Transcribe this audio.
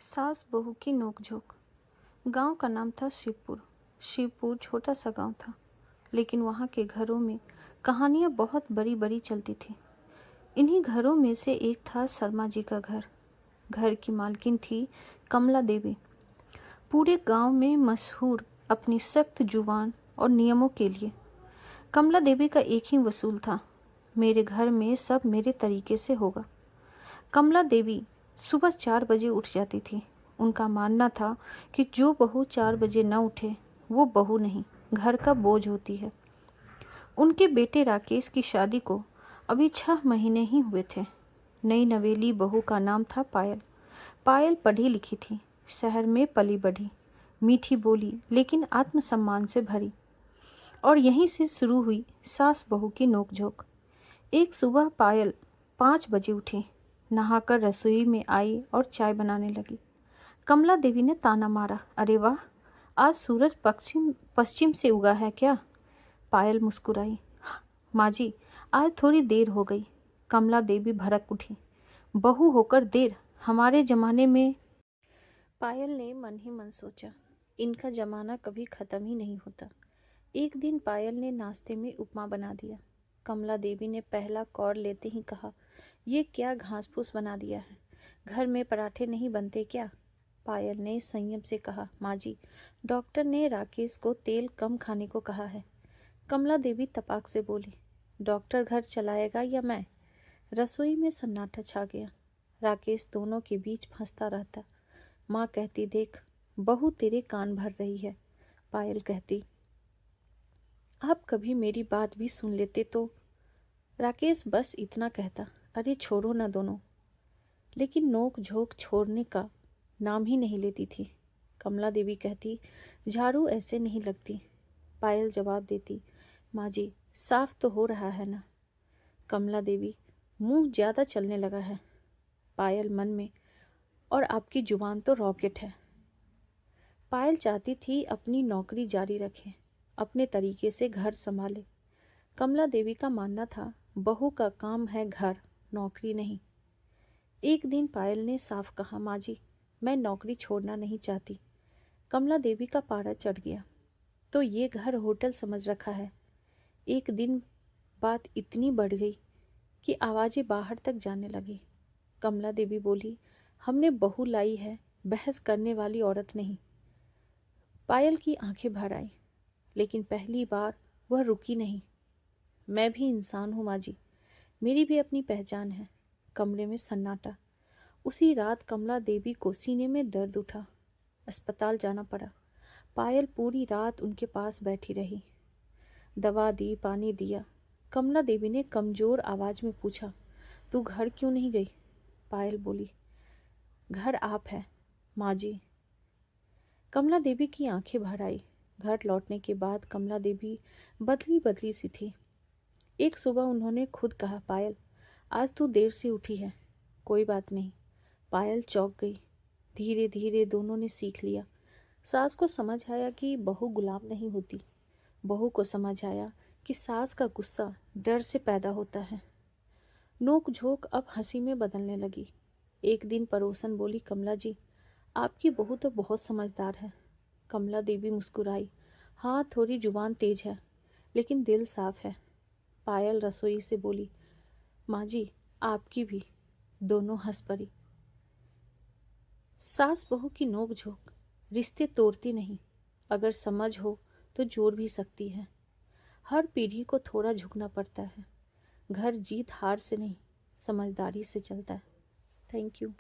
सास बहू की नोकझोंक। गांव का नाम था शिवपुर। शिवपुर छोटा सा गांव था, लेकिन वहाँ के घरों में कहानियाँ बहुत बड़ी बड़ी चलती थी। इन्हीं घरों में से एक था शर्मा जी का घर। घर की मालकिन थी कमला देवी, पूरे गांव में मशहूर अपनी सख्त जुबान और नियमों के लिए। कमला देवी का एक ही वसूल था, मेरे घर में सब मेरे तरीके से होगा। कमला देवी सुबह 4 बजे उठ जाती थी। उनका मानना था कि जो बहू 4 बजे न उठे वो बहू नहीं, घर का बोझ होती है। उनके बेटे राकेश की शादी को अभी 6 महीने ही हुए थे। नई नवेली बहू का नाम था पायल। पायल पढ़ी लिखी थी, शहर में पली बढ़ी, मीठी बोली लेकिन आत्मसम्मान से भरी। और यहीं से शुरू हुई सास बहू की नोकझोंक। एक सुबह पायल 5 बजे उठी, नहाकर रसोई में आई और चाय बनाने लगी। कमला देवी ने ताना मारा, अरे वाह, आज सूरज पश्चिम पश्चिम से उगा है क्या? पायल मुस्कुराई, माँ जी, आज थोड़ी देर हो गई। कमला देवी भड़क उठी, बहू होकर देर? हमारे जमाने में। पायल ने मन ही मन सोचा, इनका जमाना कभी ख़त्म ही नहीं होता। एक दिन पायल ने नाश्ते में उपमा बना दिया। कमला देवी ने पहला कौर लेते ही कहा, ये क्या घास फूस बना दिया है, घर में पराठे नहीं बनते क्या? पायल ने संयम से कहा, माँ जी, डॉक्टर ने राकेश को तेल कम खाने को कहा है। कमला देवी तपाक से बोली, डॉक्टर घर चलाएगा या मैं? रसोई में सन्नाटा छा गया। राकेश दोनों के बीच फंसता रहता। माँ कहती, देख बहू तेरे कान भर रही है। पायल कहती, आप कभी मेरी बात भी सुन लेते तो। राकेश बस इतना कहता, अरे छोड़ो ना दोनों। लेकिन नोक झोंक छोड़ने का नाम ही नहीं लेती थी। कमला देवी कहती, झाड़ू ऐसे नहीं लगती। पायल जवाब देती, माँ जी, साफ तो हो रहा है ना। कमला देवी, मुंह ज़्यादा चलने लगा है। पायल मन में, और आपकी जुबान तो रॉकेट है। पायल चाहती थी अपनी नौकरी जारी रखे, अपने तरीके से घर संभाले। कमला देवी का मानना था, बहू का काम है घर, नौकरी नहीं। एक दिन पायल ने साफ कहा, माँ जी, मैं नौकरी छोड़ना नहीं चाहती। कमला देवी का पारा चढ़ गया, तो ये घर होटल समझ रखा है। एक दिन बात इतनी बढ़ गई कि आवाज़ें बाहर तक जाने लगी। कमला देवी बोली, हमने बहू लाई है, बहस करने वाली औरत नहीं। पायल की आंखें भर आई, लेकिन पहली बार वह रुकी नहीं। मैं भी इंसान हूँ माँ जी, मेरी भी अपनी पहचान है। कमरे में सन्नाटा। उसी रात कमला देवी को सीने में दर्द उठा, अस्पताल जाना पड़ा। पायल पूरी रात उनके पास बैठी रही, दवा दी, पानी दिया। कमला देवी ने कमजोर आवाज में पूछा, तू घर क्यों नहीं गई? पायल बोली, घर आप है माँ जी। कमला देवी की आंखें भर आई। घर लौटने के बाद कमला देवी बदली बदली सी थी। एक सुबह उन्होंने खुद कहा, पायल, आज तू देर से उठी है। कोई बात नहीं। पायल चौंक गई। धीरे धीरे दोनों ने सीख लिया। सास को समझ आया कि बहू गुलाम नहीं होती। बहू को समझ आया कि सास का गुस्सा डर से पैदा होता है। नोक झोंक अब हंसी में बदलने लगी। एक दिन पड़ोसन बोली, कमला जी, आपकी बहू तो बहुत समझदार है। कमला देवी मुस्कुराई, हाँ थोड़ी जुबान तेज है, लेकिन दिल साफ है। पायल रसोई से बोली, माँ जी, आपकी भी। दोनों हंस पड़ी। सास बहू की नोक झोंक रिश्ते तोड़ती नहीं, अगर समझ हो तो जोड़ भी सकती है। हर पीढ़ी को थोड़ा झुकना पड़ता है। घर जीत हार से नहीं, समझदारी से चलता है। Thank you.